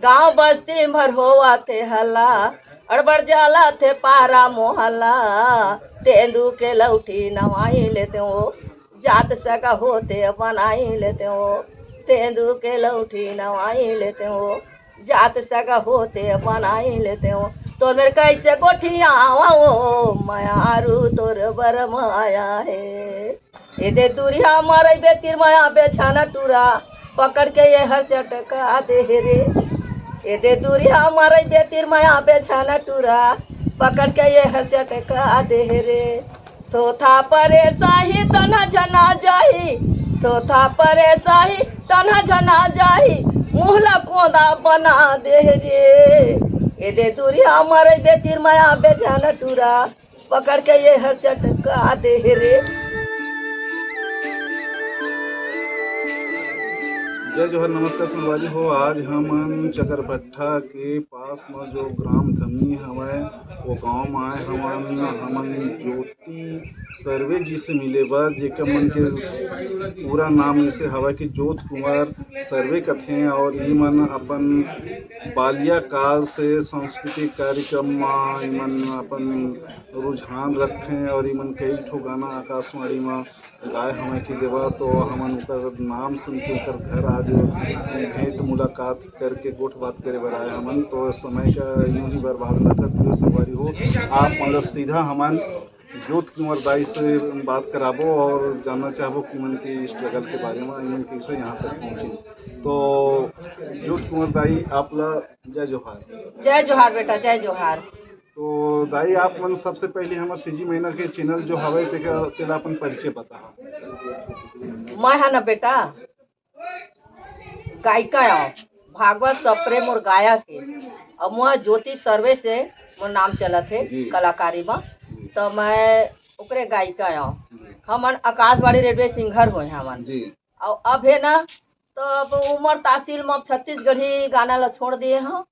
गांव बस्ती भर होवा थे हल्ला, अड़बड़ जाला थे पारा मोहल्ला। तेंदू के लौठी नवाई लेते हो, जात सगा होते बनाई लेते हो। तेंदू के लौठी नवाई लेते हो, जात सगा होते बनाई लेते हो। तो मेरे कैसे गोठिया हो मायारू तोर बर माया है। ये दे दूरिया मारे बेतिर माया बेछाना टूरा, पकड़ के ये हर चटका दे रे। ये दे दूरिया मारे बेतिर माया बेछाना टूरा, पकड़ के ये हर चटका दे रे। तो था परे साही तना जना जाही, तो था परे साही तना जना जाही, मुहला कोदा बना दे रे। ये दे दूरिया मारे बेतिर माया बेछाना टूरा, पकड़ के ये हर चटका दे रे। जय जोहर, नमस्कार संगवारी हो। आज हम चकरभट्ठा के पास में जो ग्राम धमनी हवय वो गांव में आए हमन ज्योति सर्वे जी से मिले बर, जेकर मन के पूरा नाम इसे हवय कि ज्योत कुमार सर्वे कथे। और ई मन अपन बालिया काल से सांस्कृतिक कार्यक्रम में ईमन अपन रुझान रखें और ईमन कई ठो गाना आकाशवाणी में गाय हमें की देवा। तो हमन उनका नाम सुन के उनकर घर आज भेंट मुलाकात करके गोठ बात करे बर आए हमन। तो समय का यूँ ही बर्बाद न करते हुए संगवारी हो, आप मतलब सीधा हमन ज्योत कुंवर दाई से बात कराबो और जानना चाहबो कि मन के स्ट्रगल के बारे में, इमन कैसे यहाँ तक पहुँचे। तो ज्योत कुंवर दाई आपला जय जोहार। जय जोहार बेटा, जय जोहार। तो दाई आप मन सबसे पहले हमारे सीजी महीना के चैनल जो हवे तेला अपन परिचय बता। मैं है ना बेटा गायिका आओ भागवत सप्रे मोर गाया के। अब मैं ज्योति सर्वे से मोर नाम चलत है कलाकारी में। तो मैं ओकरे गायिका आओ। हमन आकाशवाणी रेडियो सिंगर हुए हमन। और अब है ना तो अब उम्र तासील में 36 गाना ला छोड़ दिए हैं।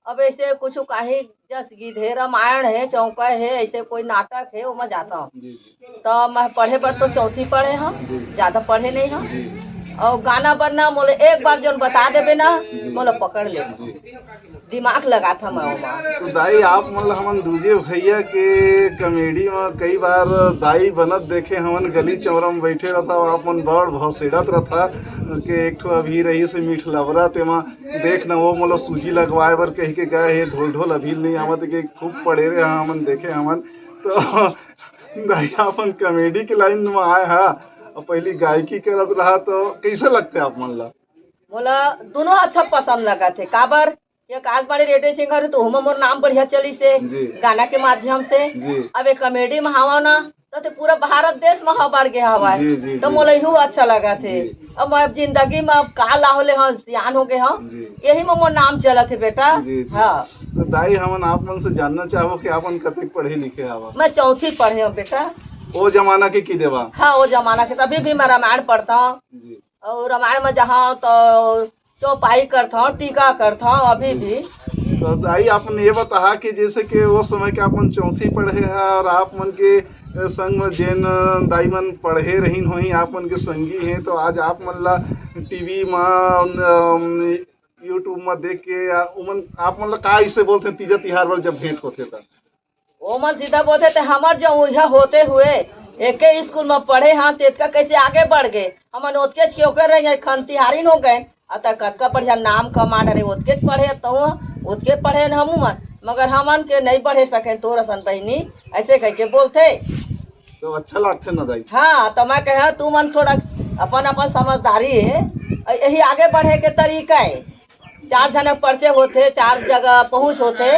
अब ऐसे कुछ काहे जस गीधे रामायण है, चौका है, ऐसे कोई नाटक है वो मैं जाता हूँ। तो मैं पढ़े पर तो चौथी पढ़े हम, ज्यादा पढ़े नहीं हम। और गाना बनना मोले एक बार जो बता देवे ना मोला पकड़ ले, दिमाग लगा था मैं वहाँ। तो दाई आप मतलब हमन दूजे भैया के कॉमेडी में कई बार दाई बनत देखे हमन, गली चौरा में बैठे रहता आप मन बड़ भौसेड़त रहता कि एक ठो अभी रही से मीठ लवरा तेमा देख न वो मतलब सूजी लगवाए बर कह के गए हे, ढोल ढोल अभी नहीं आवत के खूब पढ़े रहे हमन देखे हमन। तो दाई अपन कॉमेडी के लाइन में आए हा और पहली गायकी करत रहा, तो कैसे लगते आप मन ला? मोला दोनों अच्छा पसंद लगा थे। काबर ये आकाशवाणी रेडियो सिंगर है तो हम मोर नाम बढ़िया चली से गाना के माध्यम से। अब एक कॉमेडी में हवा ना तो पूरा भारत देश में हवार गया हवा है, तो मोला यू अच्छा लगा थे। अब मैं जिंदगी में अब का लाहौले हम सियान हो गए हम, यही में मोर नाम चला थे बेटा। हाँ तो दाई हमन आप मन से जानना चाहो कि आपन कतक पढ़े लिखे हवा? मैं चौथी पढ़े हूँ बेटा। वो जमाना के की देवा? हाँ वो जमाना के, तभी भी मैं रामायण पढ़ता हूँ। और रामायण में जहाँ तो चौपाई करता हूँ, टीका करता हूँ अभी भी। तो दाई आपने ये बता कि जैसे कि वो समय के आपन चौथी पढ़े है और आप मन के संग में जैन दाई मन पढ़े रही होई, आप मन के संगी हैं, तो आज आप मन ला टीवी में यूट्यूब में देख के उमन आप मन ला का इसे बोलते तीजा तिहार वाल जब भेंट होते था वो मन सीधा बोलते थे हमार जो उहा होते हुए एक स्कूल में पढ़े हाँ तेतका कैसे आगे बढ़ गए। हमन ओतकेच के ओकर रह खन तिहारिन हो गए अतः कतका बढ़िया नाम कमांड रहे ओतकेच पढ़े तो ओतके पढ़े हम मन, मगर हमन के नहीं पढ़े सके तोर सन बहनी ऐसे कह के बोलते। तो अच्छा लगते ना दाई? हाँ तो मैं कह तू मन थोड़ा अपन अपन समझदारी है, यही आगे बढ़े के तरीका है। 4 जनक परिचय होते, 4 जगह पहुँच होते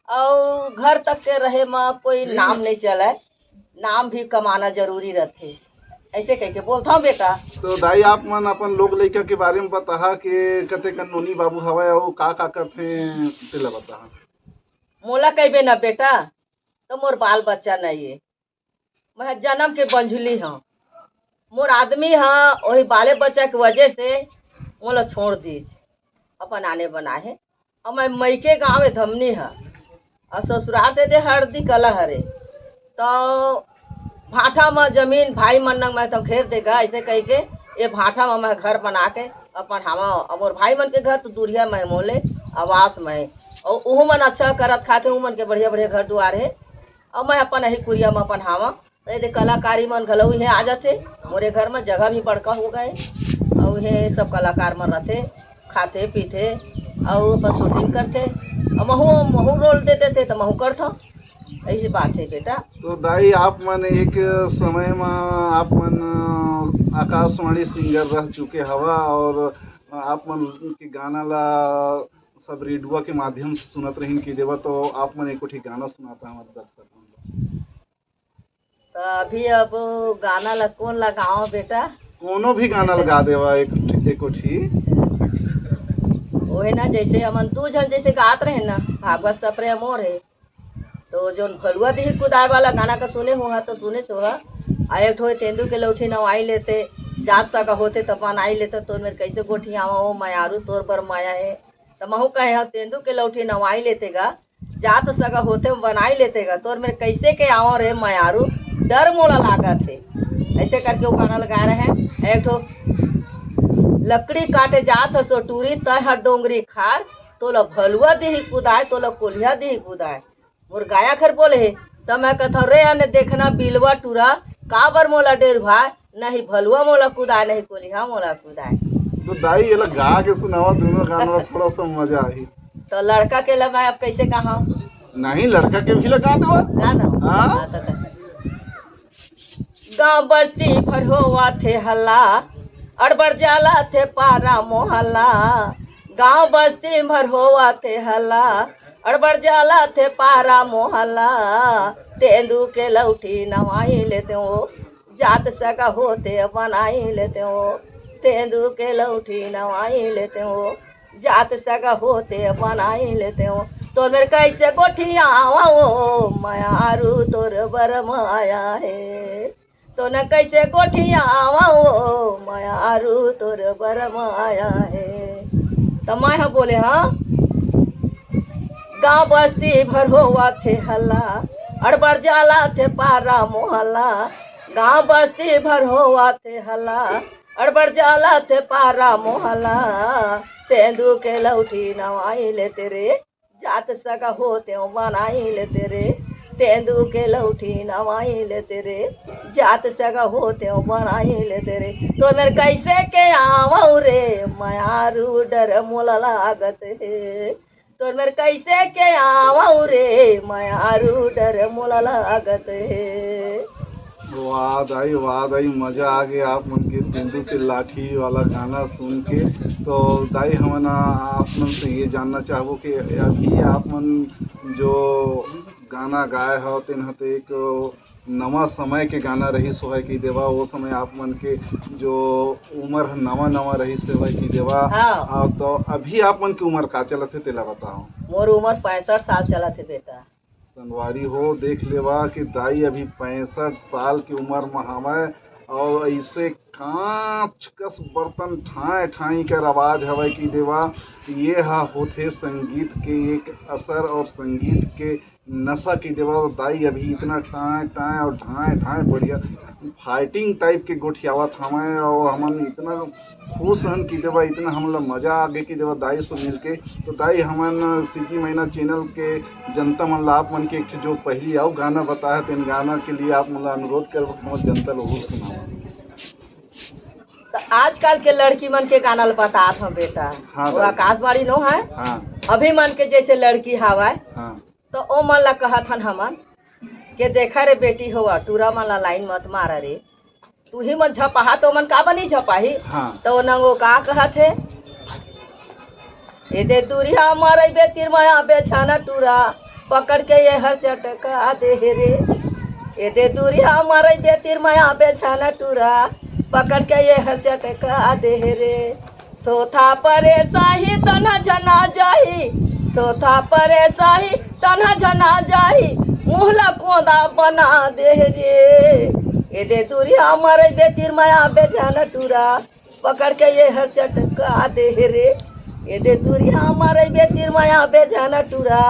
और घर तक के रहे में कोई नाम नहीं चले, नाम भी कमाना जरूरी रहते, ऐसे कह के बोलता हूँ बेटा। तो दाई आप मन अपन लोग लड़का के बारे में बता कि कते कन नोनी बाबू हवा और का करते तेला बता। मोला कहबे ना बेटा तो मोर बाल बच्चा नहीं है, मैं जन्म के बंझुली हूँ। मोर आदमी हाँ वही बाले बच्चा की वजह से मोला छोड़ दीज अपन आने बना है। और मैं मैके गाँव में धमनी है और ससुराल दे दे हरदी कला हरे। तो भाठा में जमीन भाई मन मैं तो घेर देगा ऐसे कह के ये भाठा में मैं घर बना के अपन हम मोर भाई मन के घर तो दूरिया में मोले आवास में, और उहू मन अच्छा करत खाते, उहू मन के बढ़िया बढ़िया घर दुआर है। और मैं अपन यही कुरिया में अपन हावा तो ये कलाकारी मन घलो इहे आ जाते। मोरे घर में जगह भी बड़का हो गए, और ये सब कलाकार मन रहते, खाते पीते और अपन शूटिंग करते, और महू रोल दे देते तो महू करता। ऐसी बात है बेटा। तो दाई आप मन एक समय में आप मन आकाशवाणी सिंगर रह चुके हवा, और आप मन के गाना ला सब रेडियो के माध्यम से सुनत रहीन की देवा, तो आप मन एक गाना सुनाता हमारे दर्शक मन। तो अभी अब गाना ला कौन लगाओ बेटा? कोनो भी गाना लगा देवा एक वही ना, जैसे हमन दू जन जैसे गात रहे ना, भागवत सपरे मोर है, तो जो फलुआ दी कुदाय वाला गाना का सुने हुआ तो सुने छोहा। आ एक ठो तेंदू के लौठी नवाई लेते, जात सका होते तपन आई लेते, तो मेरे कैसे गोठी आवा हो मयारू तोर पर माया है, तो महू कहे हम तेंदू के लौठी नवाई लेतेगा, जात सका होते बनाई लेतेगा, तोर मेरे कैसे के आवा रे मयारू, डर मोला लागत है। ऐसे करके वो गाना लगा रहे हैं। एक ठो लकड़ी काटे जात हो सो टूरी तय हर डोंगरी खार, तोला भलुआ दी कुदाय तोला कोलिया दी कुदाय। मोर गाया खर बोले है, तो मैं कहता रे आने देखना बिलवा टूरा, काबर मोला डेर भाई, नहीं भलुआ मोला कुदाय नहीं कोलिया मोला कुदाय। तो दाई ये गा के सुनावा दोनों गाना थोड़ा सा मजा आई। तो लड़का के ला मैं अब कैसे कहा? नहीं लड़का के भी लगा दो गाना। हाँ? गाँव बस्ती भर होवा थे हल्ला, अड़बड़ जाला थे पारा मोहल्ला। गाँव बस्ती भर होवा थे हल्ला, अड़बड़ जाला थे पारा मोहल्ला। तेंदू के लौठी नवाई लेते हो, जात सका होते बनाई लेते हो। तेंदू के लौठी नवाई लेते हो, जात सका होते बनाई लेते हो। तो मेरे कैसे गोठिया आओ मयारू तोर बर माया है, तो न कैसे गोठिया आओ मयारू तोर बर माया है। तो मैं बोले हाँ, गाँव बस्ती भर होवा थे हल्ला, अड़बड़ जाला थे पारा मोहल्ला। गाँव बस्ती भर होवा थे हल्ला, अड़बड़ जाला थे पारा मोहल्ला। तेंदू के लौठी नवाई लेते रे, जात सका होते बनाई लेते रे। तेंदू के लौठी नवाई लेते रे, जात सगा होते बनाई लेते रे। तो मेरे कैसे के आवाऊ रे मयारू डर मोला लागत है, तो मेरे कैसे के आवाऊ रे मयारू डर मोला लागत है। वाह दाई मजा आ गया आप मन के तेंदू के लाठी वाला गाना सुन के। तो दाई हम आप मन से ये जानना चाहबो कि अभी आप मन जो गाना गाए हो तेन तो एक नवा समय के गाना रही सोहे की देवा, वो समय आप मन के जो उम्र नवा रही सोहे की देवा। हाँ। तो अभी आप मन की उम्र का चलत है तेला बताओ? मोर उम्र 65 साल चलत है बेटा। संगवारी हो देख लेवा कि दाई अभी 65 साल की उम्र में हमें, और ऐसे कांच कस बर्तन ठाए ठाई कर आवाज हवा की देवा। ये होते संगीत के एक असर और संगीत के नशा की देवा। तो दाई अभी इतना ठाए ठाए और ढाए बढ़िया फाइटिंग टाइप के गोठियावत हमें, और हमन इतना खुश हन की देवा, इतना हम लोग मजा आ गए की देवा दाई से मिल के। तो दाई हमन सिटी मैना चैनल के जनता मन ला आप मन के एक जो पहली आओ गाना बताया तेन गाना के लिए आप मन अनुरोध कर जनता लोग सुनाओ। तो आजकल के लड़की मन के गाना बतात हम बेटा। हाँ, वो आकाशवाणी नो है। हाँ। अभी मन के जैसे लड़की हवा, हाँ। तो ओ मन ला कहत हन हमन के देखा रे बेटी हुआ टूरा मन ला लाइन मत मारा रे, तू ही मन झपहा तो मन का बनी झपाही। हाँ। तो नंगो का कहत है, ए दे दूरिया मारे बे तिरमाया बेछाना टूरा, पकड़ के ये हर चटका दे रे। ए दे दूरिया मारे बे तिरमाया बेछाना टूरा, पकड़ के ये हर चटका दे रे। तो था परे साही तना जना जाही, तो था परे साही तना जना जाही, मुहला कोदा बना दे रे। ए दे दूरिया मारे बे तिरमाया बेछाना टूरा, पकड़ के ये हर चटका दे रे। ए दे दूरिया मारे बे तिरमाया बेछाना टूरा,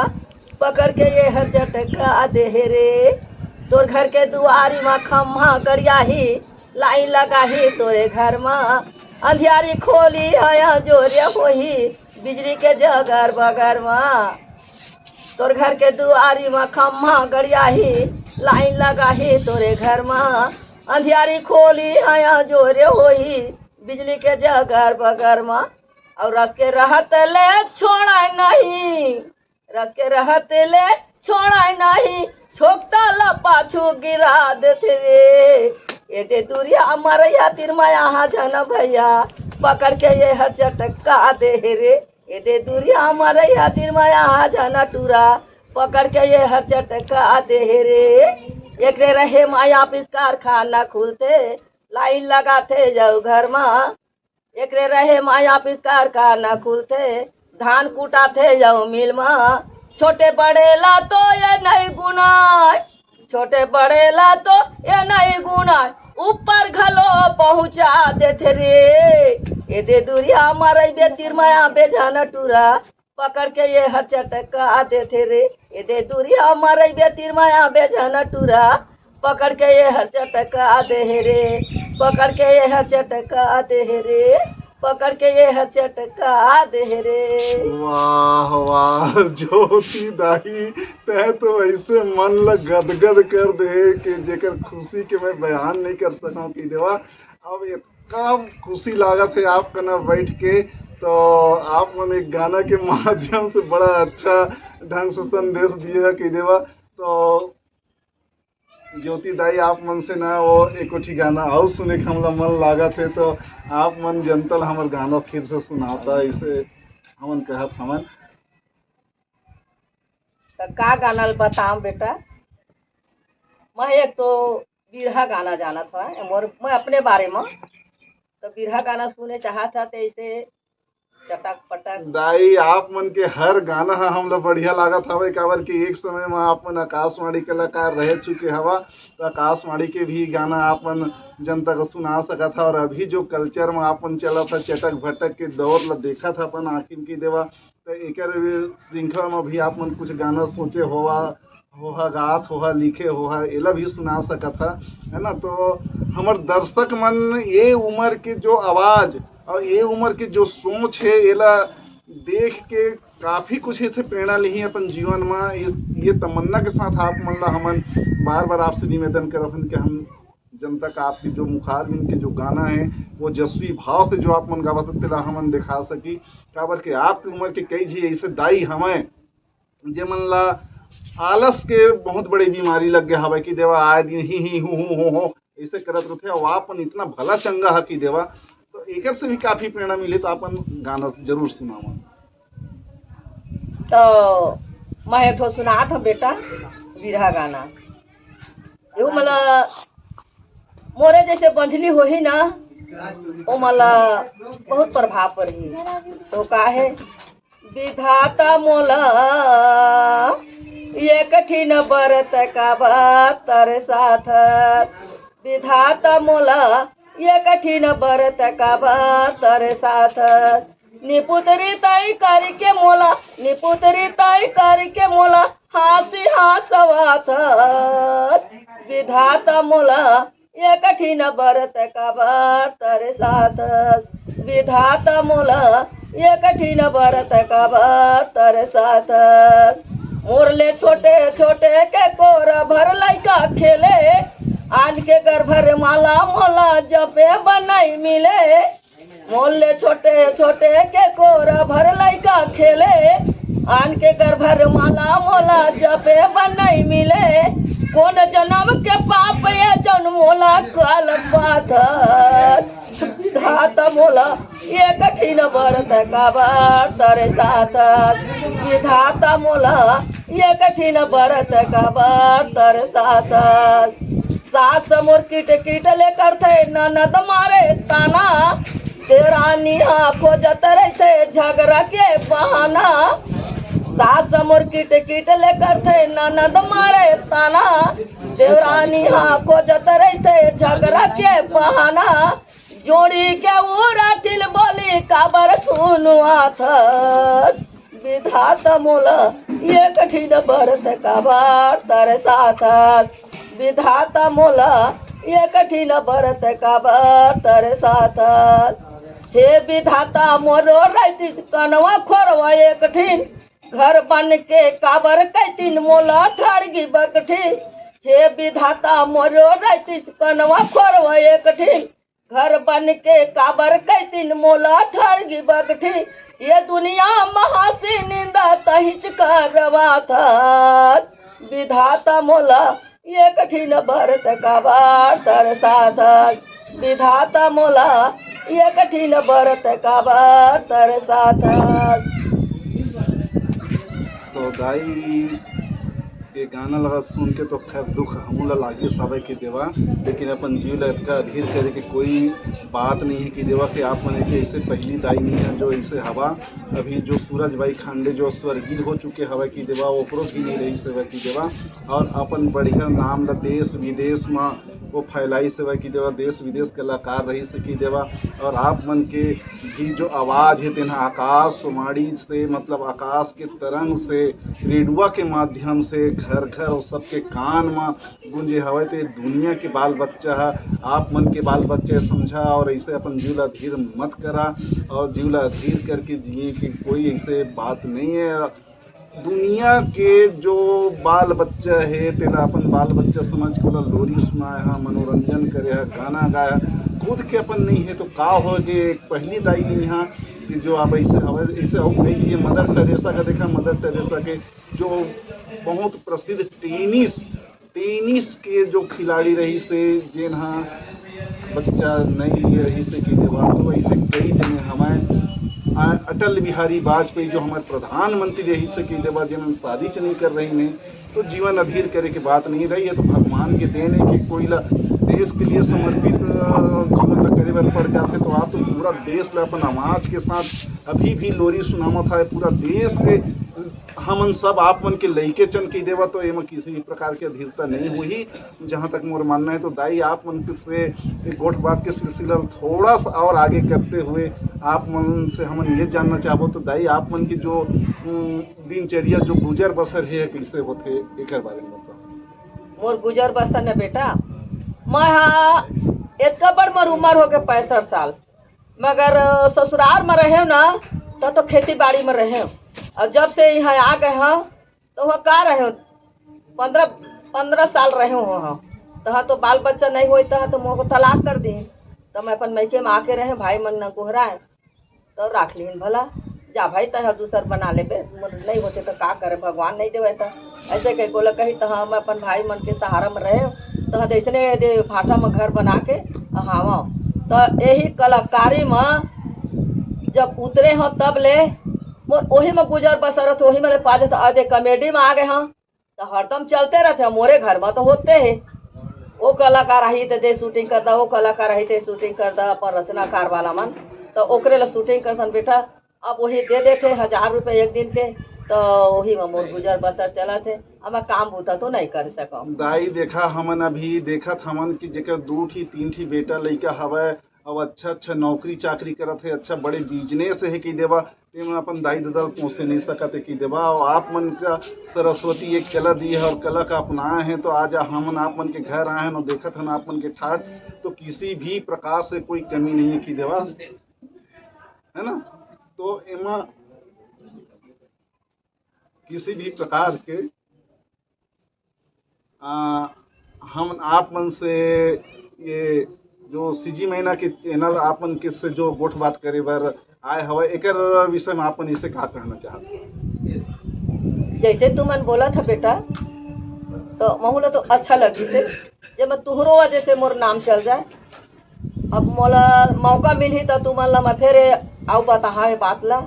पकड़ के ये हर चटका दे रे। तोर घर के दुआरी में खम्हा गरियाही, लाइन लगाही तोरे घर में, अंधियारी खोली है जोरे होही बिजली के जगर बगर में तोर घर के दुआरी में खम्मा गड़ियाही लाइन लगाही तोरे घर में अंधियारी खोली है जोरे होही बिजली के जगर बगर में और रस के रहत ले छोड़ा नहीं रस के रहत ले छोड़ा नहीं छोकता ला पाछू गिरा देते रे ये दे दूरिया मरैया तिरमाया जन भैया पकड़ के ये हर चटका दे रे ये दे दूरिया मरैया तिरमाया जन टूरा पकड़ के ये हर चटका दे रे एक रे रहे माया पिस कारखाना खुलते लाइन लगाते जाओ घर में एक रे रहे माया पिस कारखाना खुलते धान कुटाते जाओ मिल में छोटे बड़े ला तो ये नहीं गुनाह छोटे बड़े ला तो ये नहीं गुनाह ऊपर घलो पहुंचा देते रे ये दे दूरिया मरई बे तिरमाया बेजाना टूरा पकड़ के ये हर चटका देते रे ये दे दूरिया मरई बे तिरमाया बेजाना टूरा पकड़ के ये हर चटका दे रे पकड़ के ये हर चटका दे रे पकड़ के ये हर चटका दे रे। वाह वाह ज्योति दाई तय तो ऐसे मन ल गदगद कर दे कि जेकर खुशी के मैं बयान नहीं कर सकूं कि देवा अब इतना खुशी लागत है आप कना बैठ के तो आप मन एक गाना के माध्यम से बड़ा अच्छा ढंग से संदेश दिए है कि देवा तो ज्योति दाई आप मन से ना वो एक गाना और सुने के हमला मन लागत है तो आप मन जनतल हमर गाना फिर से सुनाता इसे हमन कहत हमन तो का गाना बताऊं बेटा मैं एक तो बिरहा गाना जाना था और मैं अपने बारे में तो बिरहा गाना सुने चाहा था तो ऐसे चटक पटक दाई आप मन के हर गाना हम लोग बढ़िया लागत हवे काबर कि एक समय में आप मन आकाशवाणी कलाकार रह चुके हवा तो आकाशवाणी के भी गाना आप मन जनता को सुना सका था और अभी जो कल्चर में आप मन चला था चटक भटक के दौर ला देखा था अपन आखिम की देवा तो एक श्रृंखला में भी आप मन कुछ गाना सोचे होहा गात होहा लिखे होहा एला भी सुना सका था है ना। तो हमार दर्शक मन ये उम्र के जो आवाज़ और ये उम्र की जो सोच है एला देख के काफ़ी कुछ ऐसे प्रेरणा ली अपन जीवन में ये तमन्ना के साथ आप मन ला हमन बार बार आपसे निवेदन करत हन कि हम जनता का आपकी जो मुखारबिन के जो गाना है वो जस्वी भाव से जो आप मन गावत तेला हमन दिखा सकी काबर के आपकी उम्र के कई जी ऐसे दाई हमें जे मन ला आलस के बहुत बड़ी बीमारी लग गया हवा कि देवा आए दिन ही हो ऐसे करत रहते और आपन इतना भला चंगा है कि देवा तो एक से भी काफी प्रेरणा मिले तो अपन गाना जरूर सुनावा। तो मैं एक सुना था बेटा बिरहा गाना यो मला मोरे जैसे बंझली हो ही ना वो मला बहुत प्रभाव पड़ी तो का है विधाता मोला ये कठिन बरत का तर साथ विधाता मोला ये कठिन बरत का तर साथ निपुतरी तय करके मोला निपुतरी तय करके मोला हासी हासवाथ विधाता मोला ये कठिन बरत का तर साथ विधाता मोला ये कठिन बरत का तर साथ मोरले छोटे छोटे के कोरा भर लैका खेले आन के घर भर माला मोला जपे बनाई मिले मोरले छोटे छोटे के कोरा भर लैका खेले आन के घर भर माला मोला जपे बनाई मिले कौन जन्म के पाप ये जन्मोला काल बात विधाता मोला ये कठिन बरत का तर साथ विधाता मोला ये कठिन बरत का तर साथ सास मोर कीट कीट ले करते ननद मारे ताना तेरा निहा खोजत रहते झगड़ा के बहाना सास मोर कीट कीट ले करते ननद मारे ताना देवरानी हाँ खोजत रहते झगड़ा के बहाना जोड़ी के उराटिल बोली काबर सुनुआ था विधाता मोला ये कठिन बरत का तर साथ विधाता मोला ये कठिन बरत का तर साथ हे विधाता मोरो रहती कनवा खोरवा एक ठीन घर बन के काबर कैतीन मोला ठड़गी बकठी। हे विधाता मोरो रहती कनवा खोरवा एक ठीन घर बन के काबर कैतीन मोला ठड़गी बकठी। ये दुनिया महासी निंदा तहिच करवा था विधाता मोला ये कठिन भरत काबार तरसाथ। विधाता मोला ये कठिन भरत काबार तरसाथ। तो दाई ये गाना लगा सुन के तो खैर दुख हमला लागे सावे की देवा, लेकिन अपन जीव लगता अधीर करे कि कोई बात नहीं है कि देवा कि आप मने के ऐसे पहली दाई नहीं है जो ऐसे हवा अभी जो सूरज भाई खांडे जो स्वर्गीय हो चुके हवा की देवा ओकरो की नहीं रही सेवा की देवा। और अपन बढ़िया नाम ल देश विदेश में वो फैलाई सेवा की देवा, देश विदेश कलाकार रही से की देवा। और आप मन के भी जो आवाज़ है तेना आकाश सुमाड़ी से मतलब आकाश के तरंग से रेडियो के माध्यम से घर घर और सबके कान में गुंजे हवे ते दुनिया के बाल बच्चा है आप मन के बाल बच्चे समझा। और ऐसे अपन जीवला धीर मत करा और जीवला धीर करके जिए कि कोई ऐसे बात नहीं है। दुनिया के जो बाल बच्चा है तेरा अपन बाल बच्चा समझ के लोरी सुनाए है मनोरंजन करे है गाना गाया खुद के अपन नहीं है तो का हो गए। पहली दाई नहीं है कि जो आप ऐसे हवे ऐसे हो नहीं कि मदर टेरेसा का देखा, मदर टेरेसा के जो बहुत प्रसिद्ध टेनिस के जो खिलाड़ी रही से जिन्हा बच्चा नहीं लिए रही से कि देवा तो ऐसे कई जने हमें अटल बिहारी वाजपेयी जो हमारे प्रधानमंत्री रही से कि देवा जिन्होंने शादी नहीं कर रही ने तो जीवन अधीर करे की बात नहीं रही है। तो भगवान के देन है कि कोई देश के लिए समर्पित जीवन करे बर पड़ जाते तो आप तो पूरा देश ला अपन आवाज के साथ अभी भी लोरी सुनामा था पूरा देश के हमन सब आप मन के लइके चन की देवा। तो एम किसी भी प्रकार की अधीरता नहीं हुई जहाँ तक मोर मानना है। तो दाई आप मन से गोठ बात के सिलसिला थोड़ा सा और आगे करते हुए आप मन से हमन ये जानना चाहबो तो दाई आप मन की जो दिनचर्या जो गुजर बसर है कैसे होते एक बारे में बताओ। मोर गुजर बसर न बेटा मैं इतना बड़ मोर उम्र हो गए 65 साल मगर ससुराल में रहे ना तो खेती बाड़ी में रहे और जब से यहाँ आ गए हैं तो वहाँ का रहे 15 साल रहे हो तहाँ तो बाल बच्चा नहीं हुई तहाँ तो मुँह को तलाक कर दी। तो मैं अपन मैके में आके रहे भाई मन न कोहरा है तो राख लीन भला जा भाई तह दूसर बना ले बे नहीं होते तो का करे भगवान नहीं देवे तो ऐसे कहीं को कही तो हम अपन भाई मन के सहारा में रहे तो ऐसने भाटा में घर बना के हाँ तो यही कलाकारी में जब उतरे हों तब ले वही में गुजर बसर तो वही में ले पा जाते अरे कॉमेडी में आ गए हाँ तो हरदम चलते रहते मोरे घर में तो होते है वो कलाकार आई तो दे शूटिंग करता वो कलाकार आई तो शूटिंग करता अपन रचनाकार वाला मन तो ओकरे ला शूटिंग करता बेटा अब वही दे देते 1000 रुपये एक दिन के तो वही में मोर गुजर बसर चला थे अब मैं काम बूता तो नहीं कर सका। दाई देखा हमन अभी देखत हमन की जेकर 2 ठी 3 ठी बेटा लइका हवे और अच्छा नौकरी चाकरी करत है अच्छा बड़े बिजनेस है कि देवा तेम अपन दाई ददल पहुँचे नहीं सकते कि देवा। और आप मन का सरस्वती एक कला दी है और कला का अपनाए हैं तो आज हमन आप मन के घर आए हैं और देखत हैं आप मन के ठाट तो किसी भी प्रकार से कोई कमी नहीं है कि देवा है ना। तो एमा किसी भी प्रकार के हम आप मन से ये जो सीजी महीना के चैनल आपन के से जो गोठ बात करे बर आए हवे एकर विषय में आपन इसे का कहना चाहते। जैसे तू मन बोला था बेटा तो महुला तो अच्छा लगी से जब मैं तुहरो वजह से मोर नाम चल जाए अब मोला मौका मिली तो तू मन ला मैं फिर आऊ बता बात ला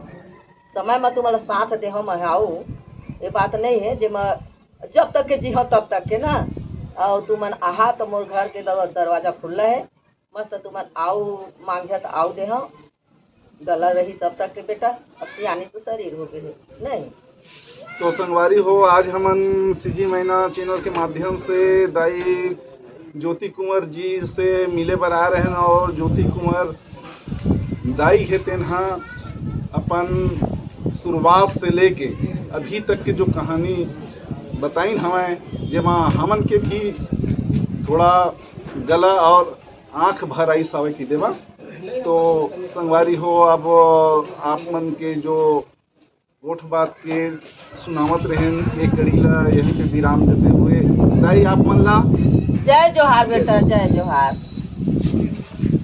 समय में तुम्हारा साथ दे हम आऊ ये बात नहीं है जे मैं जब तक के जी हो तब तक के ना और तू मन आहा तो मोर घर के दरवाजा खुला है मस्त तू मन आऊ मांगे तो आऊ दे हम गला रही तब तक के बेटा अब सियानी तो शरीर हो गए नहीं। तो संगवारी हो आज हमन सीजी महीना चैनल के माध्यम से दाई ज्योति कुंवर जी से मिले बर आ रहे हैं और ज्योति कुंवर दाई है तेन्हा अपन शुरुआत से लेके अभी तक के जो कहानी बताइन हमें जेमा हमन के भी थोड़ा गला और आँख भर आई सावे की देवा तो संगवारी हो अब आप मन के जो गोठ बात के सुनावत रहें एक कड़ी ला यहीं पे विराम देते हुए दाई आप मन ला जय जोहार बेटा, जय जोहार।